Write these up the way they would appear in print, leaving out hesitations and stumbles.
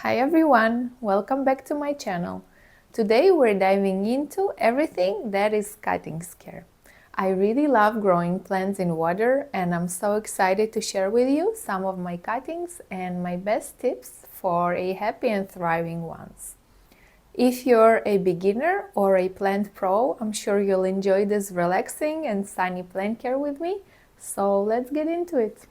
Hi everyone, welcome back to my channel. Today we're diving into everything that is cuttings care. I really love growing plants in water and I'm so excited to share with you some of my cuttings and my best tips for a happy and thriving ones. If you're a beginner or a plant pro, I'm sure you'll enjoy this relaxing and sunny plant care with me. So let's get into it.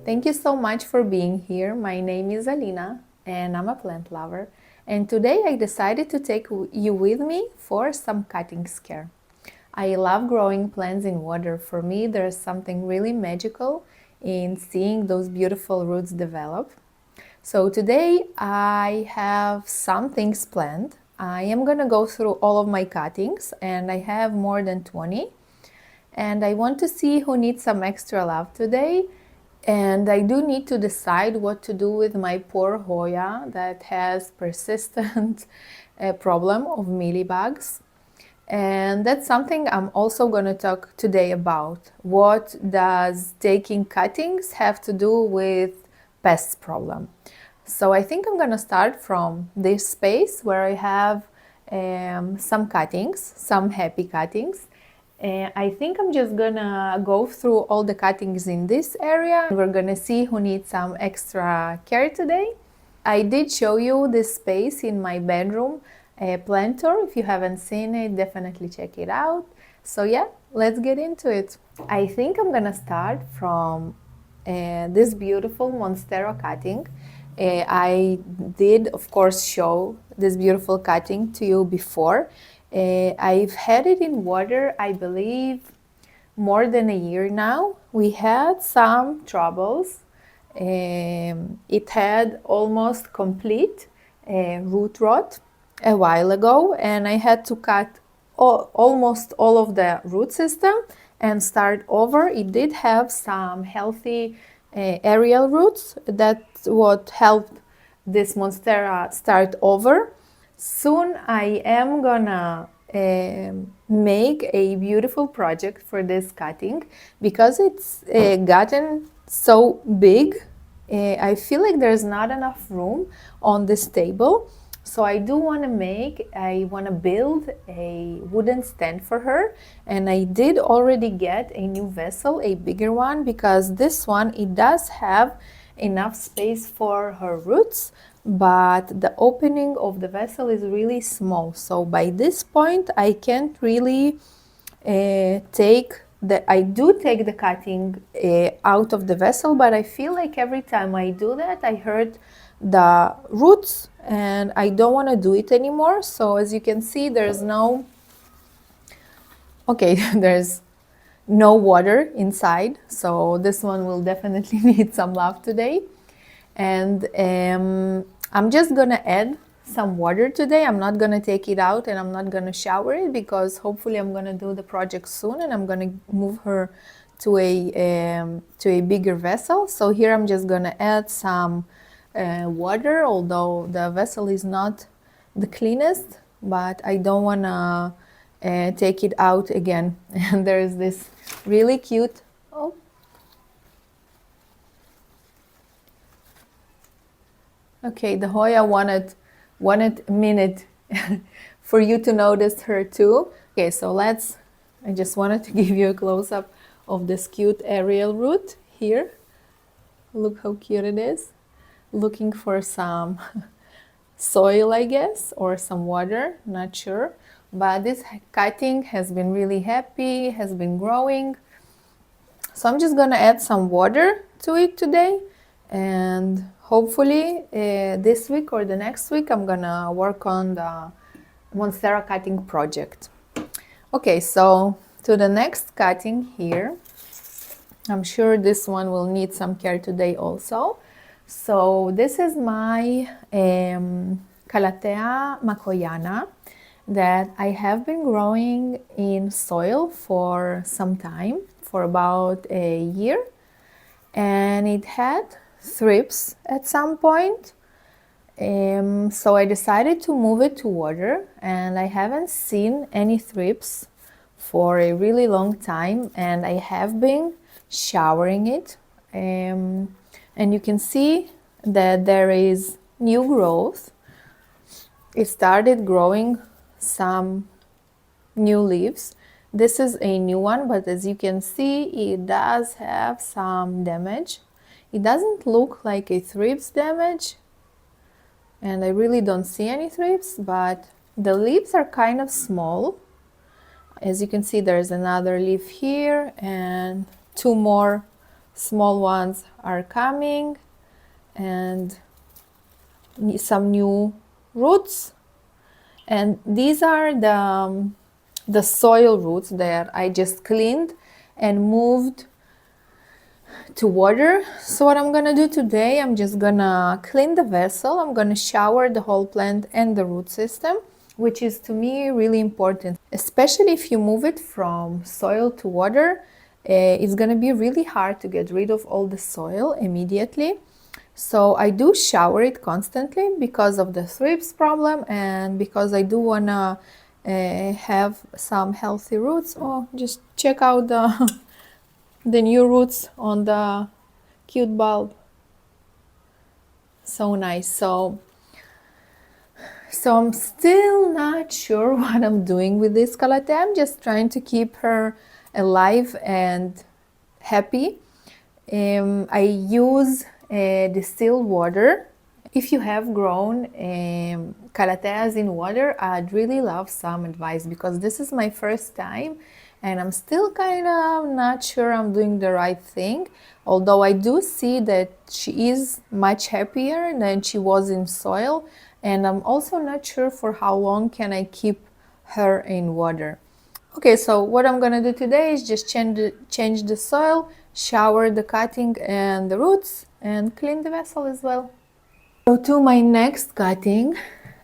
Thank you so much for being here. My name is Alina and I'm a plant lover. And today I decided to take you with me for some cuttings care. I love growing plants in water. For me, there's something really magical in seeing those beautiful roots develop. So today I have some things planned. I am gonna go through all of my cuttings and I have more than 20. And I want to see who needs some extra love today. And I do need to decide what to do with my poor Hoya that has persistent problem of mealybugs. And that's something I'm also going to talk today about. What does taking cuttings have to do with pests problem? So I think I'm going to start from this space where I have some cuttings, some happy cuttings. I think I'm just gonna go through all the cuttings in this area. We're gonna see who needs some extra care today. I did show you this space in my bedroom plant tour. If you haven't seen it, definitely check it out. So yeah, let's get into it. I think I'm gonna start from this beautiful Monstera cutting. I did, of course, show this beautiful cutting to you before. I've had it in water, I believe, more than a year now. We had some troubles. It had almost complete root rot a while ago, and I had to cut almost all of the root system and start over. It did have some healthy aerial roots. That's what helped this Monstera start over. Soon I am gonna make a beautiful project for this cutting because it's gotten so big. I feel like there's not enough room on this table. So I do want to build a wooden stand for her. And I did already get a new vessel, a bigger one, because this one, it does have enough space for her roots, but the opening of the vessel is really small. So by this point, I can't really I do take the cutting out of the vessel, but I feel like every time I do that, I hurt the roots and I don't want to do it anymore. So as you can see, there's no water inside. So this one will definitely need some love today. And I'm just gonna add some water today. I'm not gonna take it out and I'm not gonna shower it because hopefully I'm gonna do the project soon and I'm gonna move her to a bigger vessel. So here I'm just gonna add some water, although the vessel is not the cleanest, but I don't wanna take it out again. And there's this really cute, okay, the Hoya wanted a minute for you to notice her too. Okay, so I just wanted to give you a close-up of this cute aerial root here. Look how cute it is. Looking for some soil, I guess, or some water, not sure. But this cutting has been really happy, has been growing. So I'm just gonna add some water to it today, and hopefully this week or the next week I'm gonna work on the Monstera cutting project. Okay, so to the next cutting here. I'm sure this one will need some care today also. So this is my Calathea makoyana that I have been growing in soil for some time, for about a year, and it had thrips at some point. So I decided to move it to water, and I haven't seen any thrips for a really long time, and I have been showering it. And you can see that there is new growth. It started growing some new leaves. This is a new one, but as you can see, it does have some damage. It doesn't look like a thrips damage, and I really don't see any thrips, but the leaves are kind of small. As you can see, there's another leaf here, and two more small ones are coming, and some new roots. And these are the soil roots that I just cleaned and moved to water. So what I'm gonna do today, I'm just gonna clean the vessel. I'm gonna shower the whole plant and the root system, which is to me really important, especially if you move it from soil to water. It's gonna be really hard to get rid of all the soil immediately. So I do shower it constantly because of the thrips problem, and because I do wanna have some healthy roots. Oh, just check out the the new roots on the cute bulb. So nice. So I'm still not sure what I'm doing with this calathea. I'm just trying to keep her alive and happy. I use distilled water. If you have grown calatheas in water, I'd really love some advice, because this is my first time and I'm still kind of not sure I'm doing the right thing. Although I do see that she is much happier than she was in soil, and I'm also not sure for how long can I keep her in water. Okay, so what I'm gonna do today is just change the soil, shower the cutting and the roots, and clean the vessel as well. So to my next cutting,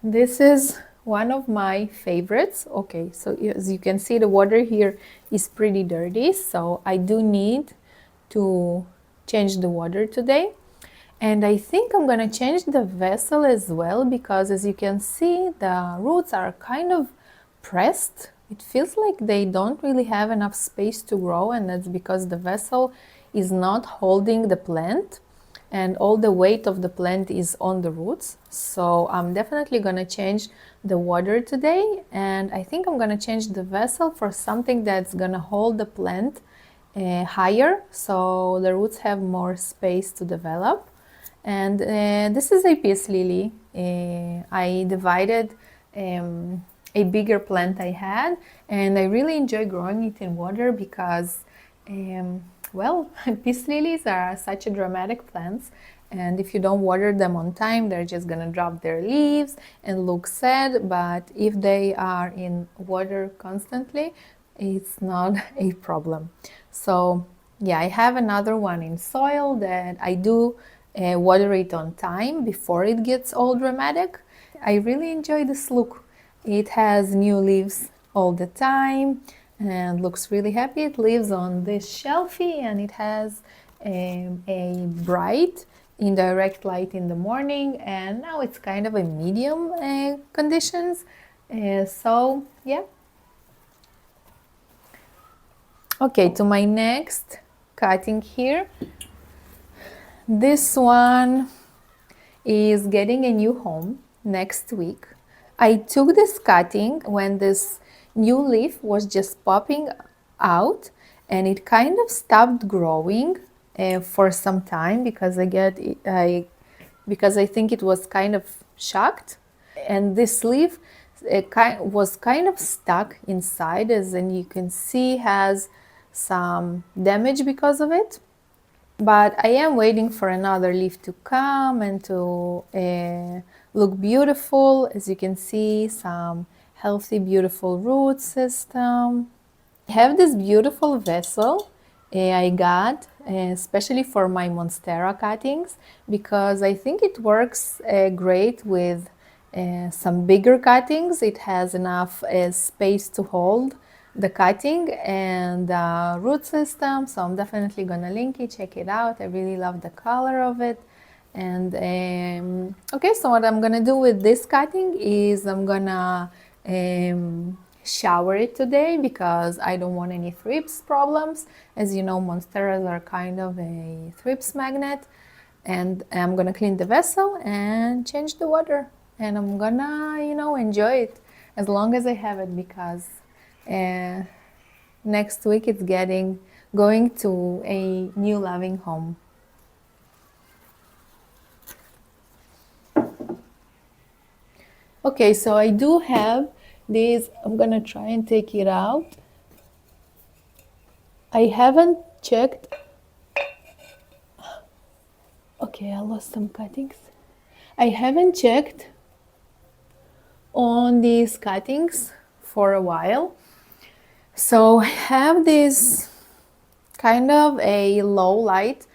this is one of my favorites. Okay, so as you can see, the water here is pretty dirty, so I do need to change the water today. And I think I'm gonna change the vessel as well, because as you can see, the roots are kind of pressed. It feels like they don't really have enough space to grow, and that's because the vessel is not holding the plant, and all the weight of the plant is on the roots. So I'm definitely gonna change the water today, and I think I'm gonna change the vessel for something that's gonna hold the plant higher, so the roots have more space to develop. And this is a peace lily. I divided a bigger plant I had, and I really enjoy growing it in water because well, peace lilies are such a dramatic plants, and if you don't water them on time, they're just gonna drop their leaves and look sad. But if they are in water constantly, it's not a problem. So yeah, I have another one in soil that I do water it on time before it gets all dramatic. I really enjoy this look. It has new leaves all the time and looks really happy. It lives on this shelfie, and it has a bright indirect light in the morning, and now it's kind of a medium conditions. So yeah. Okay, to my next cutting here. This one is getting a new home next week. I took this cutting when this new leaf was just popping out, and it kind of stopped growing for some time because because I think it was kind of shocked, and this leaf was kind of stuck inside, as in you can see has some damage because of it. But I am waiting for another leaf to come and to look beautiful. As you can see, some healthy, beautiful root system. I have this beautiful vessel I got especially for my Monstera cuttings, because I think it works great with some bigger cuttings. It has enough space to hold the cutting and root system, so I'm definitely gonna link it, check it out. I really love the color of it, And okay, so what I'm gonna do with this cutting is I'm gonna shower it today because I don't want any thrips problems. As you know, monsteras are kind of a thrips magnet. And I'm gonna clean the vessel and change the water. And I'm gonna, enjoy it as long as I have it because next week it's going to a new loving home. Okay, so I do have this. I'm gonna try and take it out. I haven't checked. Okay, I lost some cuttings. I haven't checked on these cuttings for a while. So I have this kind of a low light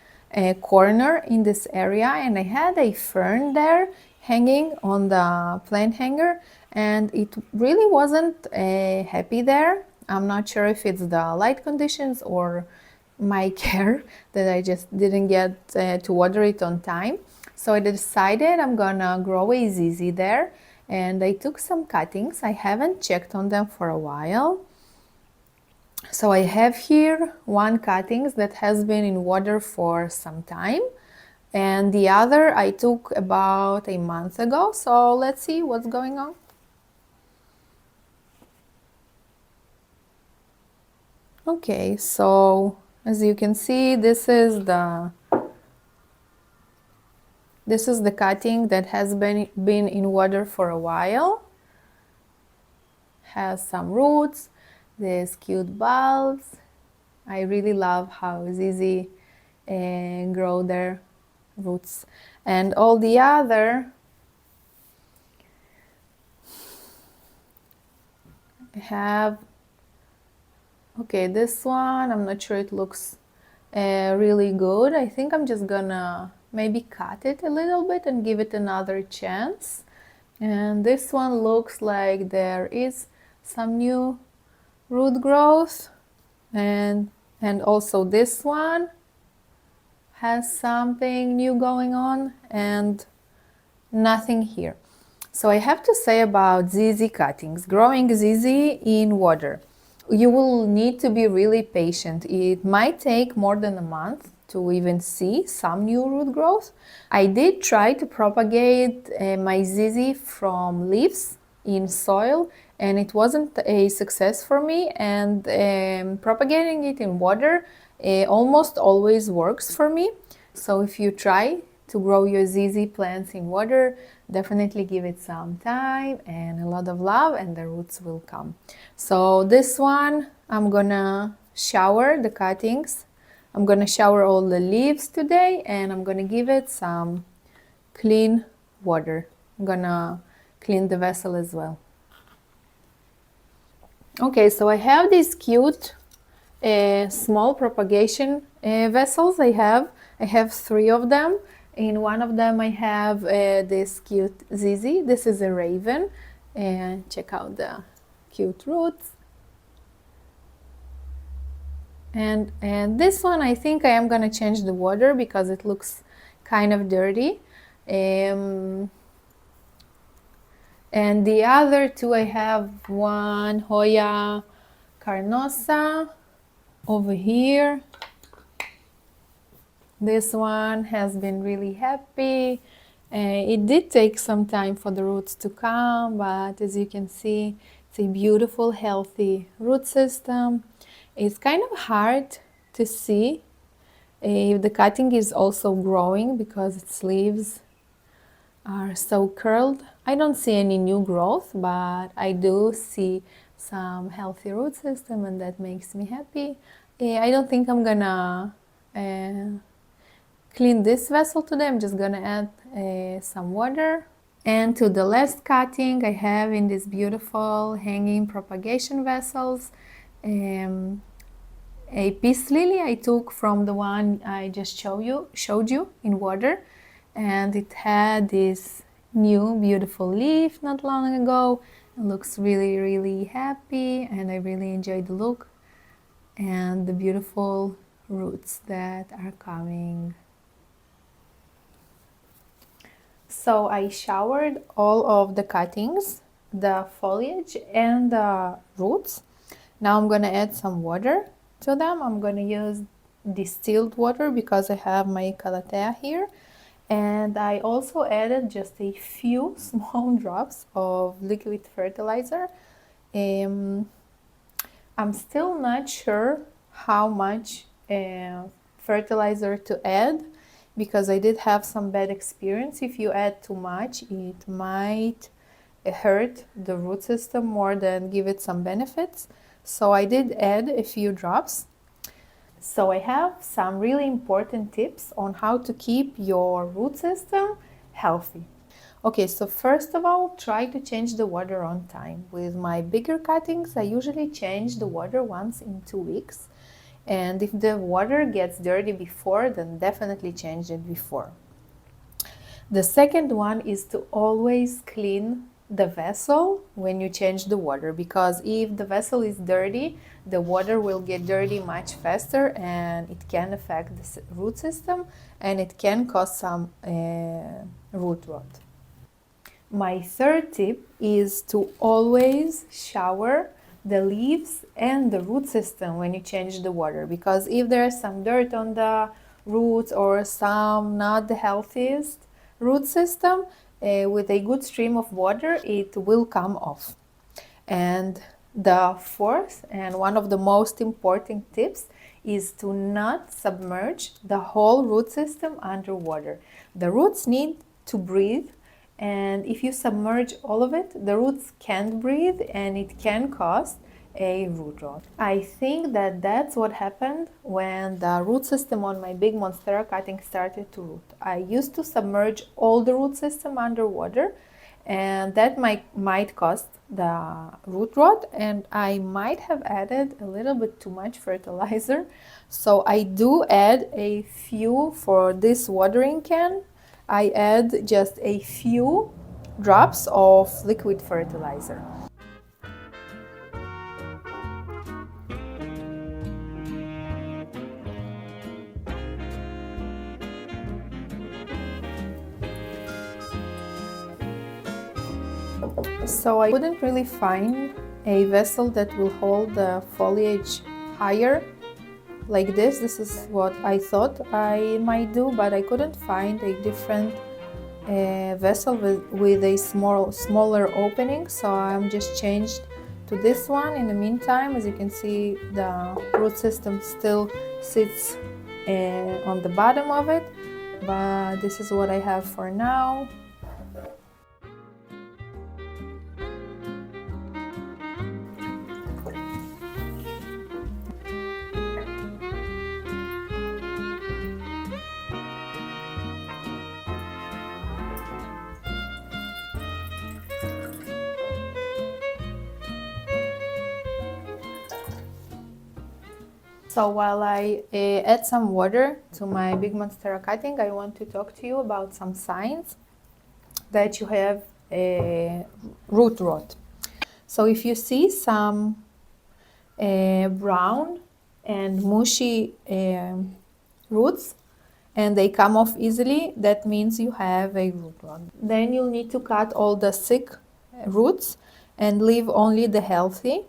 corner in this area, and I had a fern there hanging on the plant hanger, and it really wasn't happy there. I'm not sure if it's the light conditions or my care that I just didn't get to water it on time. So I decided I'm gonna grow a ZZ there, and I took some cuttings. I haven't checked on them for a while. So I have here one cuttings that has been in water for some time, and the other I took about a month ago. So let's see what's going on. Okay, so as you can see, this is the cutting that has been in water for a while. Has some roots, these cute bulbs. I really love how ZZ grow their roots. And all the other have, okay, this one, I'm not sure it looks really good. I think I'm just gonna maybe cut it a little bit and give it another chance. And this one looks like there is some new root growth, and also this one has something new going on, and nothing here. So I have to say about ZZ cuttings, growing ZZ in water. You will need to be really patient. It might take more than a month to even see some new root growth. I did try to propagate my ZZ from leaves in soil, and it wasn't a success for me, and propagating it in water almost always works for me. So if you try to grow your ZZ plants in water, definitely give it some time and a lot of love, and the roots will come. So this one, I'm gonna shower the cuttings. I'm gonna shower all the leaves today, and I'm gonna give it some clean water. I'm gonna clean the vessel as well. Okay, so I have these cute small propagation vessels. I have 3 of them. In one of them I have this cute ZZ. This is a raven, and check out the cute roots. And this one, I think I am gonna change the water because it looks kind of dirty. And the other 2, I have one Hoya carnosa over here. This one has been really happy. It did take some time for the roots to come, but as you can see, it's a beautiful, healthy root system. It's kind of hard to see if the cutting is also growing because its leaves are so curled. I don't see any new growth, but I do see some healthy root system, and that makes me happy. I don't think I'm gonna clean this vessel today. I'm just gonna add some water. And to the last cutting I have in these beautiful hanging propagation vessels, a peace lily I took from the one I just showed you in water, and it had this new beautiful leaf not long ago. It looks really, really happy, and I really enjoy the look and the beautiful roots that are coming. So I showered all of the cuttings, the foliage and the roots. Now I'm gonna add some water to them. I'm gonna use distilled water because I have my calathea here. And I also added just a few small drops of liquid fertilizer. Um, I'm still not sure how much fertilizer to add because I did have some bad experience. If you add too much, it might hurt the root system more than give it some benefits. So I did add a few drops. So I have some really important tips on how to keep your root system healthy. Okay, so first of all, try to change the water on time. With my bigger cuttings, I usually change the water once in 2 weeks. And if the water gets dirty before, then definitely change it before. The second one is to always clean the vessel when you change the water, because if the vessel is dirty, the water will get dirty much faster and it can affect the root system and it can cause some root rot. My third tip is to always shower the leaves and the root system when you change the water, because if there's some dirt on the roots or some not the healthiest root system, with a good stream of water it will come off. And the fourth and one of the most important tips is to not submerge the whole root system underwater. The roots need to breathe, and if you submerge all of it, the roots can't breathe and it can cause a root rot. I think that that's what happened when the root system on my big monstera cutting started to root. I used to submerge all the root system underwater, and that might cause the root rot, and I might have added a little bit too much fertilizer. So I do add a few for this watering can. I add just a few drops of liquid fertilizer. So I couldn't really find a vessel that will hold the foliage higher like this. This is what I thought I might do, but I couldn't find a different vessel with a smaller opening, so I'm just changed to this one. In the meantime, as you can see, the root system still sits on the bottom of it, but this is what I have for now. So while I add some water to my big monstera cutting, I want to talk to you about some signs that you have a root rot. So if you see some brown and mushy roots and they come off easily, that means you have a root rot. Then you'll need to cut all the sick roots and leave only the healthy.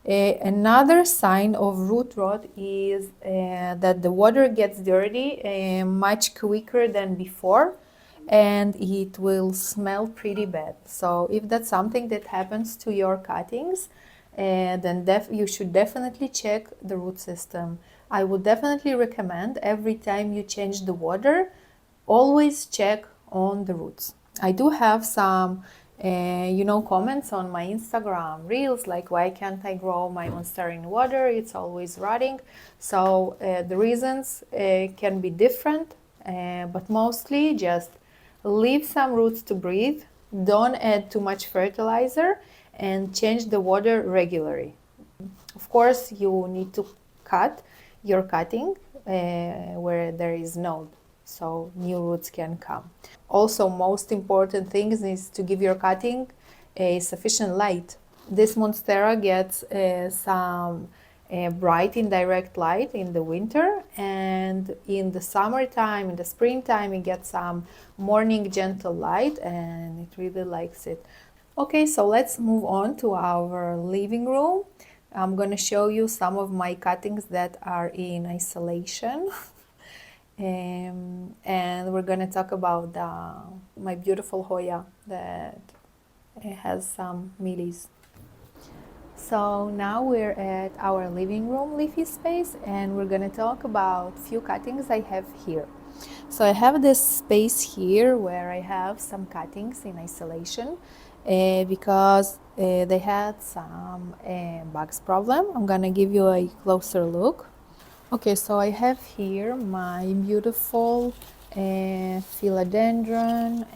Another sign of root rot is that the water gets dirty much quicker than before, and it will smell pretty bad. So if that's something that happens to your cuttings, then you should definitely check the root system. I would definitely recommend every time you change the water, always check on the roots. I do have some comments on my Instagram reels, like why can't I grow my monstera in water? It's always rotting. So the reasons can be different, but mostly just leave some roots to breathe, don't add too much fertilizer, and change the water regularly. Of course, you need to cut your cutting where there is node, so new roots can come. Also, most important thing is to give your cutting a sufficient light. This monstera gets some bright indirect light in the winter, And in the summertime, in the springtime, it gets some morning gentle light, and it really likes it. Okay, so let's move on to our living room. I'm going to show you some of my cuttings that are in isolation. And we're going to talk about my beautiful Hoya that has some mealies. So now we're at our living room leafy space, and we're going to talk about few cuttings I have here. So I have this space here where I have some cuttings in isolation because they had some bugs problem. I'm gonna give you a closer look. Okay, so I have here my beautiful philodendron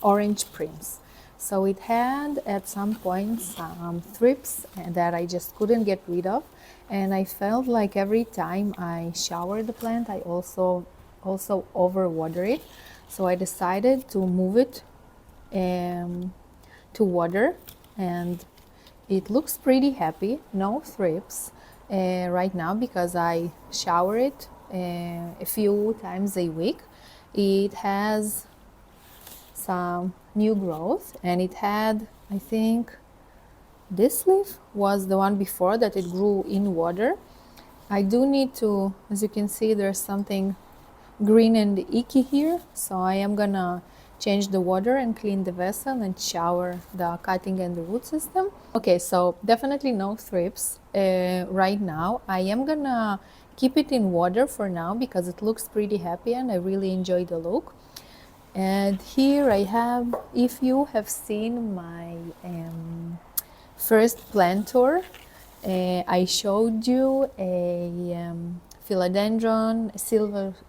orange prims. So it had at some point some thrips that I just couldn't get rid of, and I felt like every time I shower the plant I also overwater it. So I decided to move it to water, and it looks pretty happy, no thrips right now because I shower it a few times a week. It has some new growth, and it had, I think, this leaf was the one before that it grew in water. I do need to, as you can see, there's something green and icky here, so I am gonna change the water and clean the vessel and shower the cutting and the root system. Okay, so definitely no thrips right now. I am gonna keep it in water for now because it looks pretty happy and I really enjoy the look. And here I have, if you have seen my first plant tour, I showed you a philodendron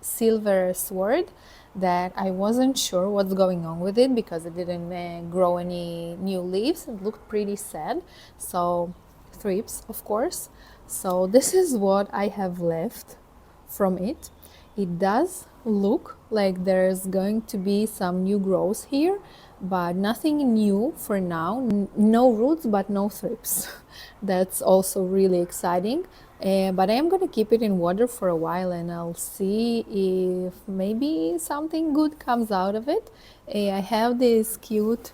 silver sword that I wasn't sure what's going on with it because it didn't grow any new leaves. It looked pretty sad. So thrips, of course. So this is what I have left from it. It does look like there's going to be some new growth here, but nothing new for now. No roots, but no thrips. That's also really exciting. But I am going to keep it in water for a while and I'll see if maybe something good comes out of it. I have this cute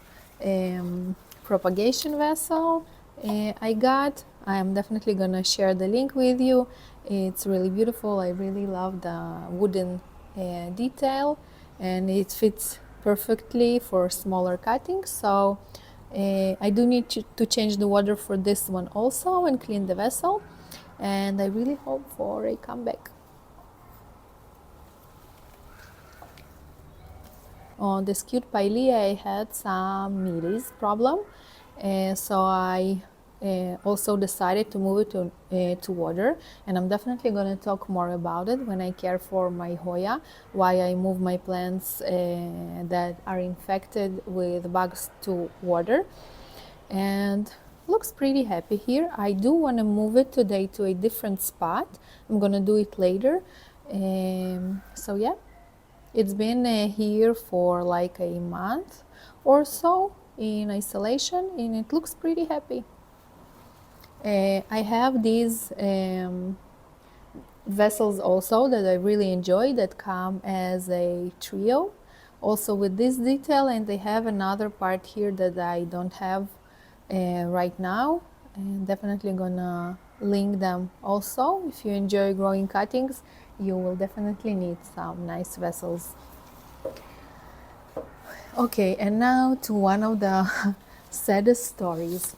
propagation vessel I got. I'm definitely going to share the link with you. It's really beautiful. I really love the wooden detail, and it fits perfectly for smaller cuttings. So I do need to change the water for this one also and clean the vessel, and I really hope for a comeback. On this cute pilea I had some mealies problem, so I also decided to move it to water, and I'm definitely going to talk more about it when I care for my Hoya, why I move my plants that are infected with bugs to water. And looks pretty happy here. I do want to move it today to a different spot. I'm going to do it later. So yeah, it's been here for like a month or so in isolation, and it looks pretty happy. I have these vessels also that I really enjoy that come as a trio, also with this detail, and they have another part here that I don't have right now, and definitely gonna link them also. If you enjoy growing cuttings, you will definitely need some nice vessels. Okay, and now to one of the saddest stories.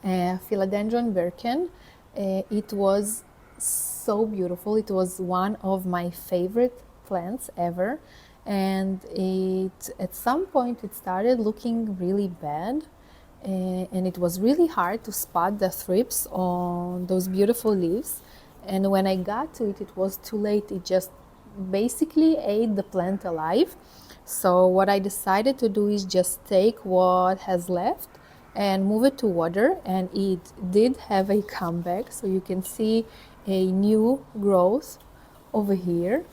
Philodendron birken. It was so beautiful. It was one of my favorite plants ever, and at some point it started looking really bad, and it was really hard to spot the thrips on those beautiful leaves. And when I got to it, it was too late. It just basically ate the plant alive. So what I decided to do is just take what has left and move it to water, and it did have a comeback. So you can see a new growth over here.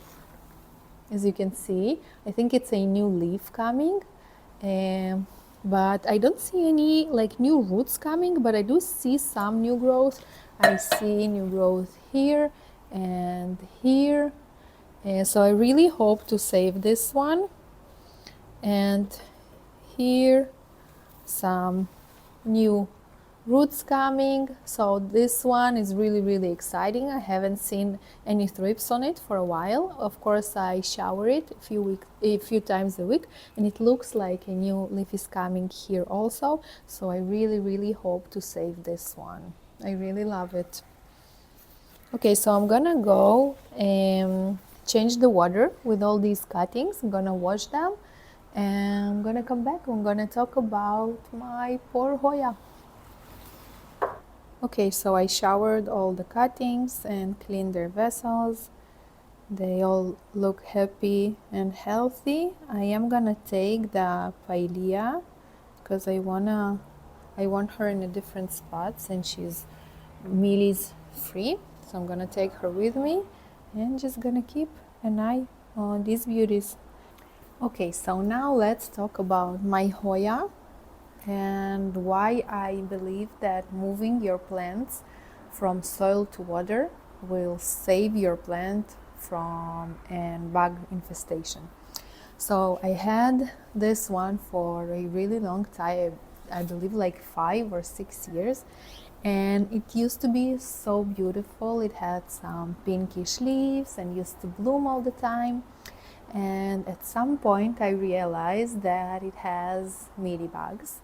As you can see, I think it's a new leaf coming, but I don't see any like new roots coming, but I do see some new growth. I see new growth here and here. So I really hope to save this one. And here some new roots coming. So this one is really exciting. I haven't seen any thrips on it for a while. Of course, I shower it a few times a week, and it looks like a new leaf is coming here also. So I really hope to save this one. I really love it. Okay, so I'm gonna go and change the water with all these cuttings. I'm gonna wash them, and I'm gonna come back. I'm gonna talk about my poor Hoya. Okay, so I showered all the cuttings and cleaned their vessels. They all look happy and healthy. I am gonna take the Paelia because I want her in a different spot since she's mealies free. So I'm gonna take her with me and just gonna keep an eye on these beauties. Okay, so now let's talk about my Hoya and why I believe that moving your plants from soil to water will save your plant from a bug infestation. So I had this one for a really long time, I believe like 5 or 6 years, and it used to be so beautiful. It had some pinkish leaves and used to bloom all the time. And at some point I realized that it has mealybugs,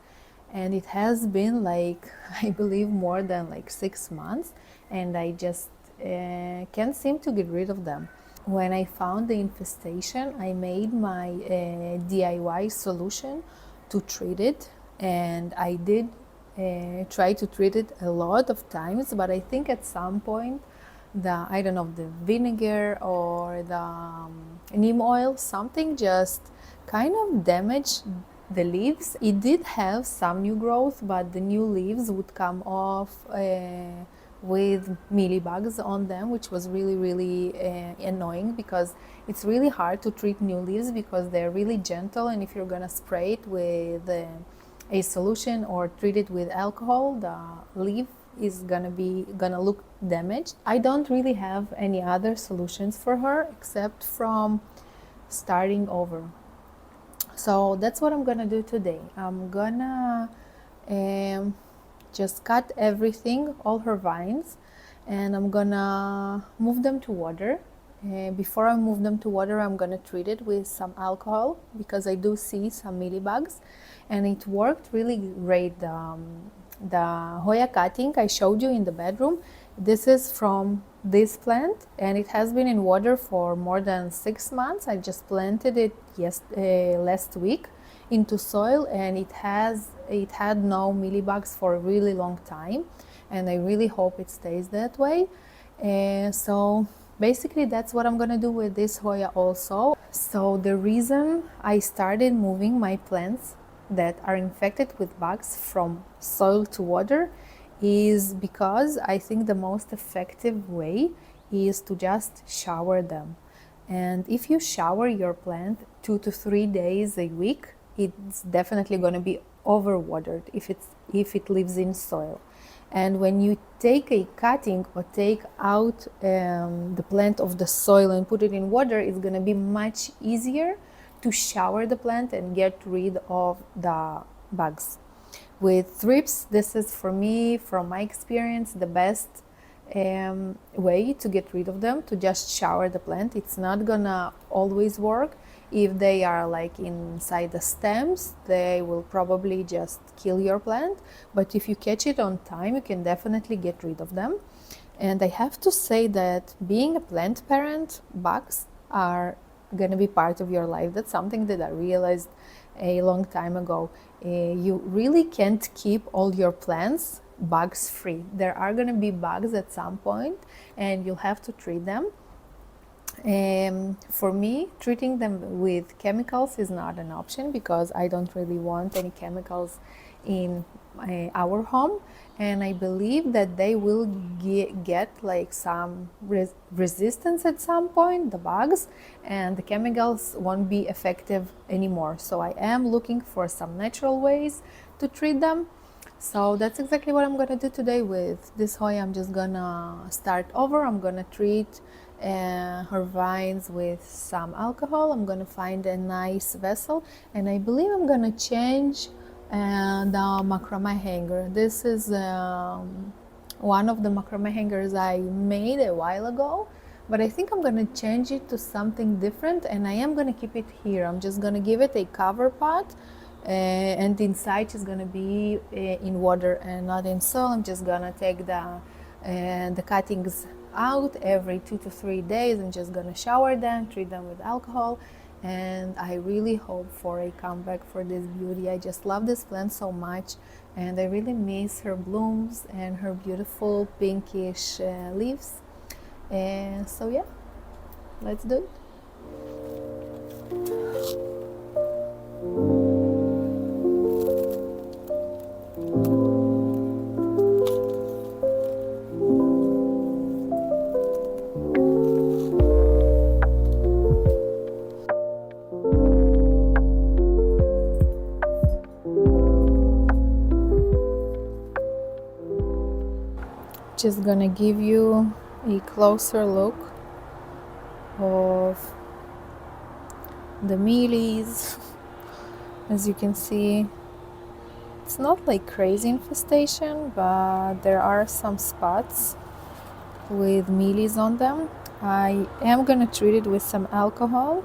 and it has been like I believe more than like 6 months, and I just can't seem to get rid of them. When I found the infestation, I made my DIY solution to treat it, and I did try to treat it a lot of times, but I think at some point I don't know, the vinegar or the neem oil, something just kind of damaged the leaves. It did have some new growth, but the new leaves would come off with mealybugs on them, which was really annoying, because it's really hard to treat new leaves because they're really gentle, and if you're gonna spray it with a solution or treat it with alcohol, the leaf is gonna look damaged. I don't really have any other solutions for her except from starting over. So that's what I'm gonna do today. I'm gonna just cut everything, all her vines, and I'm gonna move them to water. Before I move them to water, I'm gonna treat it with some alcohol because I do see some mealybugs, and it worked really great. The Hoya cutting I showed you in the bedroom, this is from this plant, and it has been in water for more than 6 months. I just planted it last week into soil, and it had no mealybugs for a really long time, and I really hope it stays that way. So basically that's what I'm gonna do with this Hoya also. So the reason I started moving my plants that are infected with bugs from soil to water is because I think the most effective way is to just shower them. And if you shower your plant 2 to 3 days a week, it's definitely going to be overwatered if it lives in soil. And when you take a cutting or take out the plant of the soil and put it in water, it's going to be much easier to shower the plant and get rid of the bugs. With thrips, this is for me, from my experience, the best way to get rid of them, to just shower the plant. It's not gonna always work. If they are like inside the stems, they will probably just kill your plant. But if you catch it on time, you can definitely get rid of them. And I have to say that being a plant parent, bugs are gonna be part of your life. That's something that I realized a long time ago. You really can't keep all your plants bugs free. There are gonna be bugs at some point, and you'll have to treat them. For me, treating them with chemicals is not an option because I don't really want any chemicals in our home, and I believe that they will get like some resistance at some point, the bugs, and the chemicals won't be effective anymore. So I am looking for some natural ways to treat them. So that's exactly what I'm gonna do today with this Hoya. I'm just gonna start over. I'm gonna treat her vines with some alcohol. I'm gonna find a nice vessel, and I believe I'm gonna change the macrame hanger. This is one of the macrame hangers I made a while ago, but I think I'm gonna change it to something different, and I am gonna keep it here. I'm just gonna give it a cover pot, and inside is gonna be in water and not in soil. I'm just gonna take the cuttings out every 2 to 3 days and just gonna shower them, treat them with alcohol, and I really hope for a comeback for this beauty. I just love this plant so much, and I really miss her blooms and her beautiful pinkish leaves. And so yeah, let's do it. Just gonna give you a closer look of the mealies. As you can see, it's not like crazy infestation, but there are some spots with mealies on them. I am gonna treat it with some alcohol.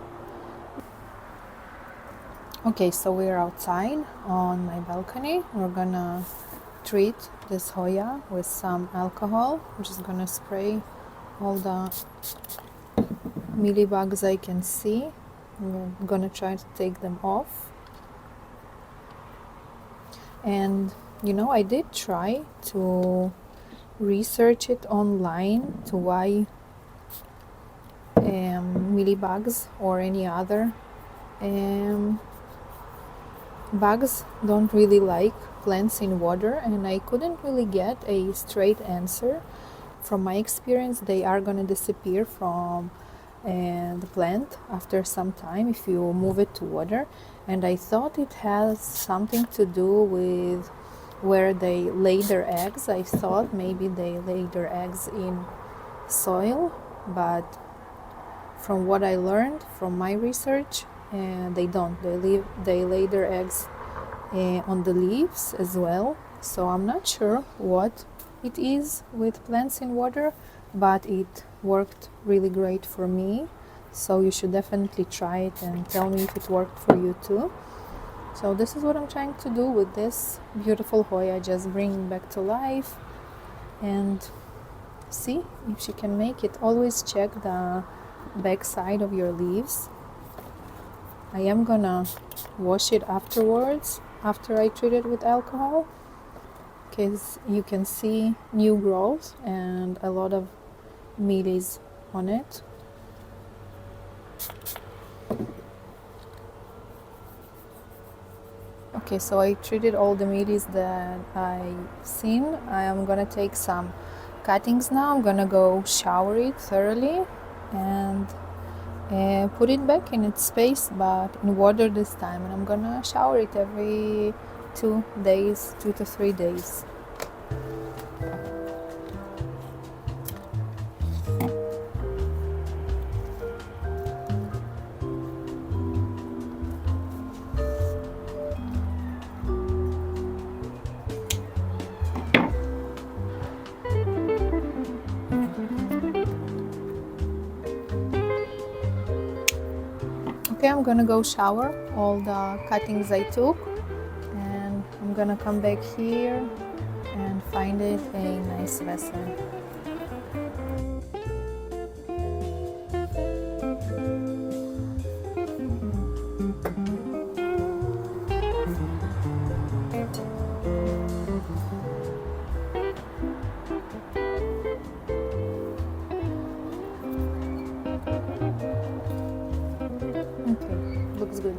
Okay, so we're outside on my balcony. We're gonna treat this Hoya with some alcohol. I'm just gonna spray all the mealy bugs I can see. I'm gonna try to take them off. And you know, I did try to research it online to why mealy bugs or any other bugs don't really like plants in water, and I couldn't really get a straight answer. From my experience, they are going to disappear from the plant after some time if you move it to water, and I thought it has something to do with where they lay their eggs. I thought maybe they lay their eggs in soil, but from what I learned from my research, they don't. They lay their eggs on the leaves as well. So I'm not sure what it is with plants in water, but it worked really great for me. So you should definitely try it and tell me if it worked for you too. So this is what I'm trying to do with this beautiful Hoya, just bring it back to life and see if she can make it. Always check the back side of your leaves. I am gonna wash it afterwards, after I treat it with alcohol, because you can see new growth and a lot of mealies on it. Okay, so I treated all the mealies that I've seen. I am gonna take some cuttings now. I'm gonna go shower it thoroughly and put it back in its space, but in water this time, and I'm gonna shower it every 2 days, 2 to 3 days. Okay, I'm gonna go shower all the cuttings I took, and I'm gonna come back here and find it a nice vessel. Okay, looks good.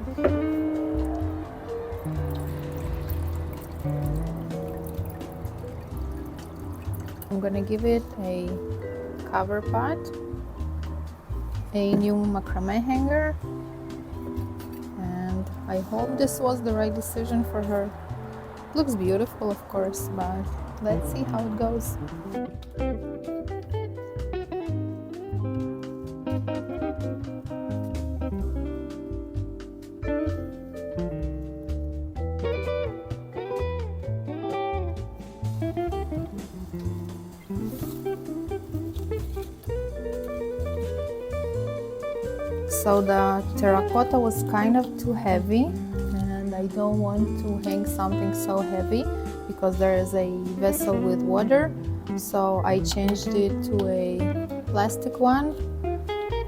I'm gonna give it a cover pot, a new macrame hanger, and I hope this was the right decision for her. Looks beautiful, of course, but let's see how it goes. So the terracotta was kind of too heavy, and I don't want to hang something so heavy because there is a vessel with water. So I changed it to a plastic one,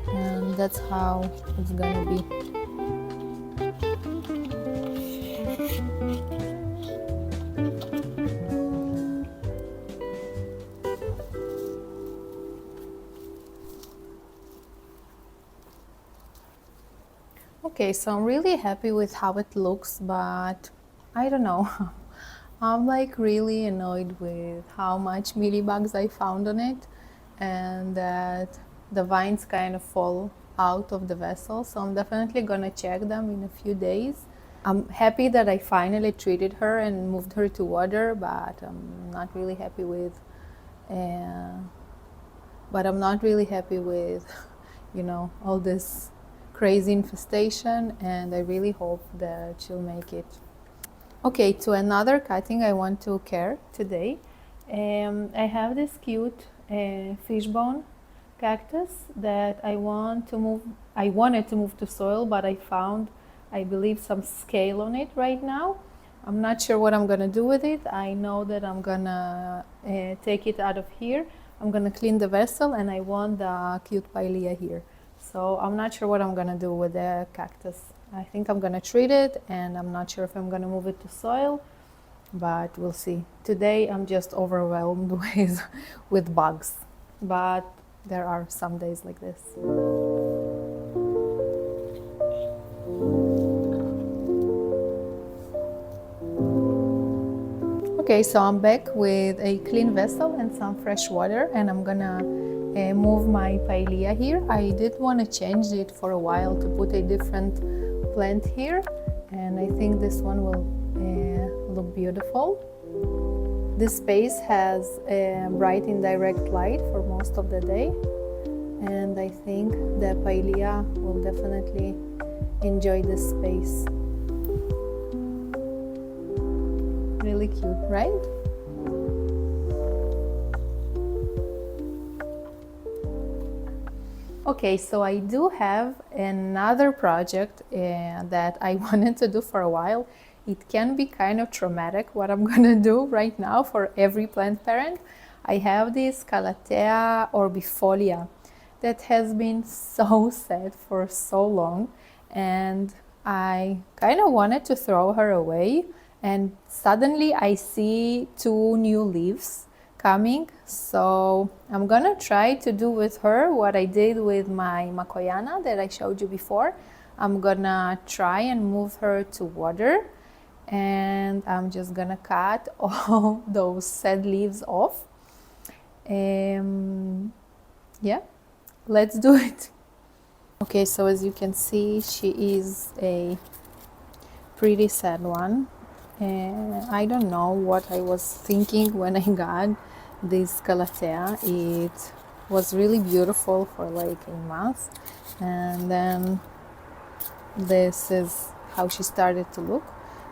and that's how it's gonna be. Okay, so I'm really happy with how it looks, but I don't know. I'm like really annoyed with how much mealybugs I found on it, and that the vines kind of fall out of the vessel. So I'm definitely gonna check them in a few days. I'm happy that I finally treated her and moved her to water, but I'm not really happy with all this crazy infestation, and I really hope that she'll make it. Okay, to another cutting I want to care today. I have this cute fishbone cactus that I wanted to move to soil, but I found, I believe, some scale on it right now. I'm not sure what I'm gonna do with it. I know that I'm gonna take it out of here. I'm gonna clean the vessel, and I want the cute pilea here. So I'm not sure what I'm gonna do with the cactus. I think I'm gonna treat it, and I'm not sure if I'm gonna move it to soil, but we'll see. Today I'm just overwhelmed with bugs, but there are some days like this. Okay, so I'm back with a clean vessel and some fresh water, and I'm gonna move my pilea here. I did want to change it for a while to put a different plant here, and I think this one will look beautiful. This space has bright indirect light for most of the day, and I think the pilea will definitely enjoy this space. Really cute, right? Okay, so I do have another project that I wanted to do for a while. It can be kind of traumatic what I'm gonna do right now for every plant parent. I have this Calathea orbifolia that has been so sad for so long, and I kind of wanted to throw her away, and suddenly I see 2 new leaves coming. So I'm gonna try to do with her what I did with my Makoyana that I showed you before. I'm gonna try and move her to water, and I'm just gonna cut all those sad leaves off. Yeah, let's do it. Okay, so as you can see, she is a pretty sad one. I don't know what I was thinking when I got this Calathea. It was really beautiful for like a month, and then this is how she started to look.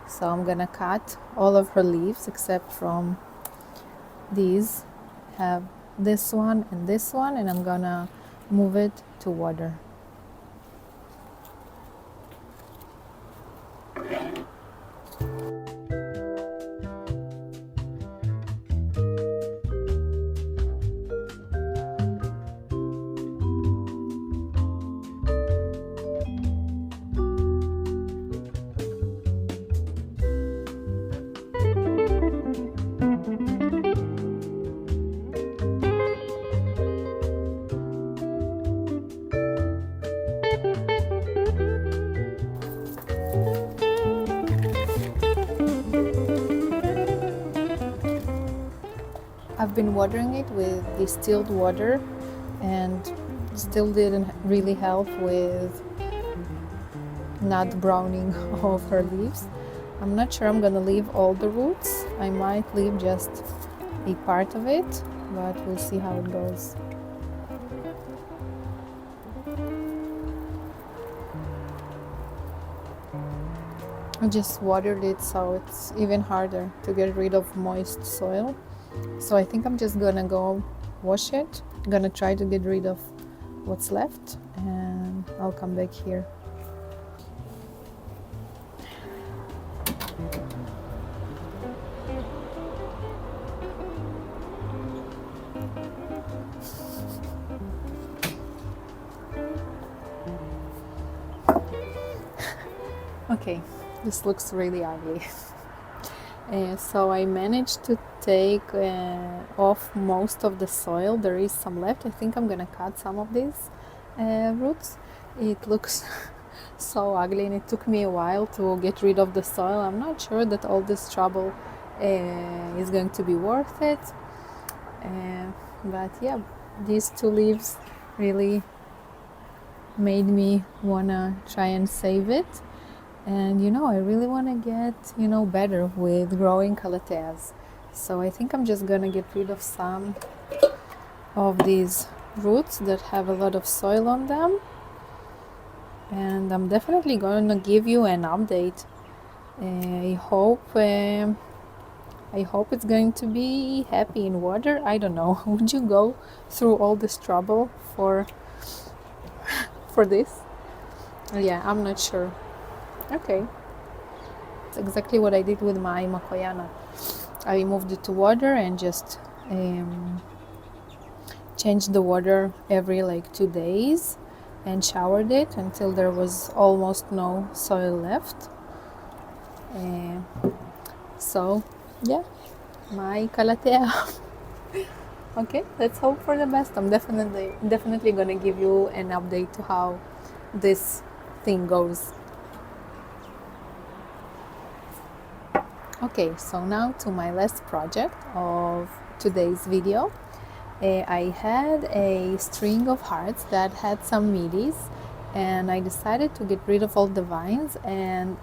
So I'm gonna cut all of her leaves except from these. Have this one, and I'm gonna move it to water. I've been watering it with distilled water, and still didn't really help with not browning of her leaves. I'm not sure I'm gonna leave all the roots. I might leave just a part of it, but we'll see how it goes. I just watered it, so it's even harder to get rid of moist soil. So I think I'm just gonna go wash it. I'm gonna try to get rid of what's left, and I'll come back here. Okay, this looks really ugly. So I managed to take off most of the soil. There is some left. I think I'm gonna cut some of these roots. It looks so ugly, and it took me a while to get rid of the soil. I'm not sure that all this trouble is going to be worth it. But yeah, these two leaves really made me wanna try and save it. And I really want to get better with growing calatheas. So I think I'm just gonna get rid of some of these roots that have a lot of soil on them, and I'm definitely gonna give you an update. I hope it's going to be happy in water. I don't know. Would you go through all this trouble for this? Yeah, I'm not sure. Okay, it's exactly what I did with my makoyana. I moved it to water and just changed the water every like 2 days and showered it until there was almost no soil left. So yeah, my calathea. Okay, let's hope for the best. I'm definitely gonna give you an update to how this thing goes. Okay, so now to my last project of today's video. I had a string of hearts that had some mealies, and I decided to get rid of all the vines, and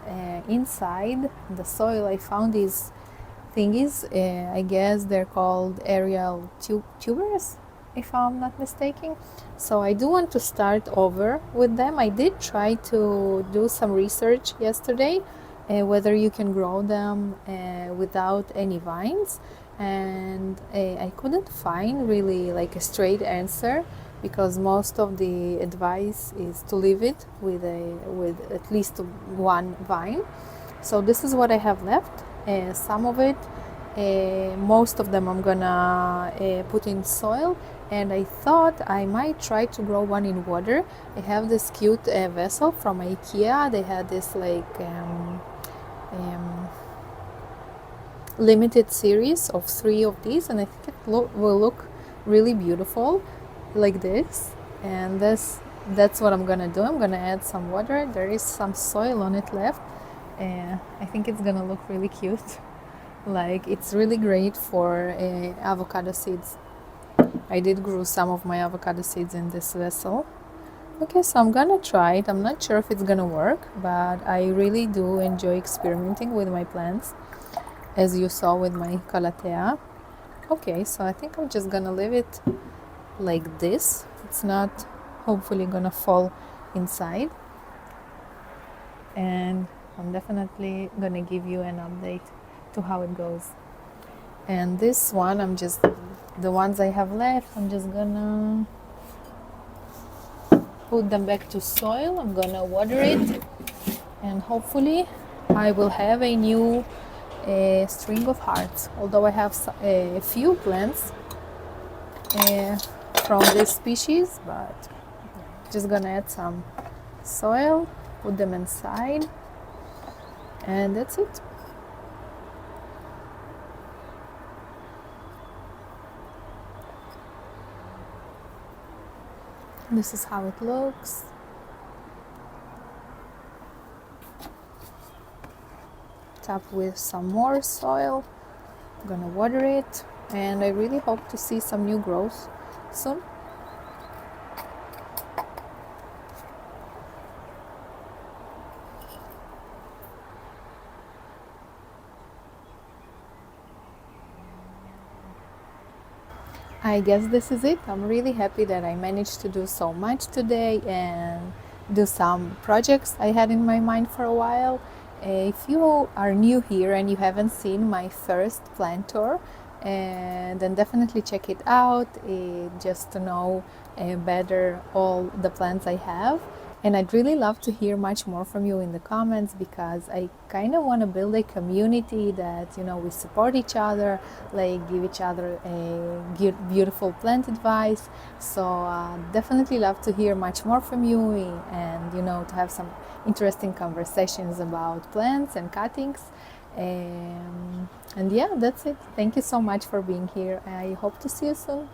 inside the soil I found these thingies. I guess they're called aerial tubers, if I'm not mistaken. So I do want to start over with them. I did try to do some research yesterday whether you can grow them without any vines, and I couldn't find really like a straight answer, because most of the advice is to leave it with at least one vine. So this is what I have left. Some of it, most of them I'm gonna put in soil, and I thought I might try to grow one in water. I have this cute vessel from IKEA. They had this like limited series of 3 of these, and I think it will look really beautiful like this. And that's what I'm gonna do. I'm gonna add some water. There is some soil on it left, and I think it's gonna look really cute. Like, it's really great for avocado seeds. I did grow some of my avocado seeds in this vessel. Okay, so I'm gonna try it. I'm not sure if it's gonna work, but I really do enjoy experimenting with my plants, as you saw with my calathea. Okay, so I think I'm just gonna leave it like this. It's not hopefully gonna fall inside, and I'm definitely gonna give you an update to how it goes. And this one, the ones I have left, I'm just gonna put them back to soil. I'm gonna water it, and hopefully I will have a new string of hearts. Although I have a few plants from this species, but just gonna add some soil, put them inside, and that's it. This is how it looks. Top with some more soil. I'm gonna water it, and I really hope to see some new growth soon. I guess this is it. I'm really happy that I managed to do so much today and do some projects I had in my mind for a while. If you are new here and you haven't seen my first plant tour, then definitely check it out just to know better all the plants I have. And I'd really love to hear much more from you in the comments, because I kind of want to build a community that, we support each other, like give each other a beautiful plant advice. So definitely love to hear much more from you, and, to have some interesting conversations about plants and cuttings. And yeah, that's it. Thank you so much for being here. I hope to see you soon.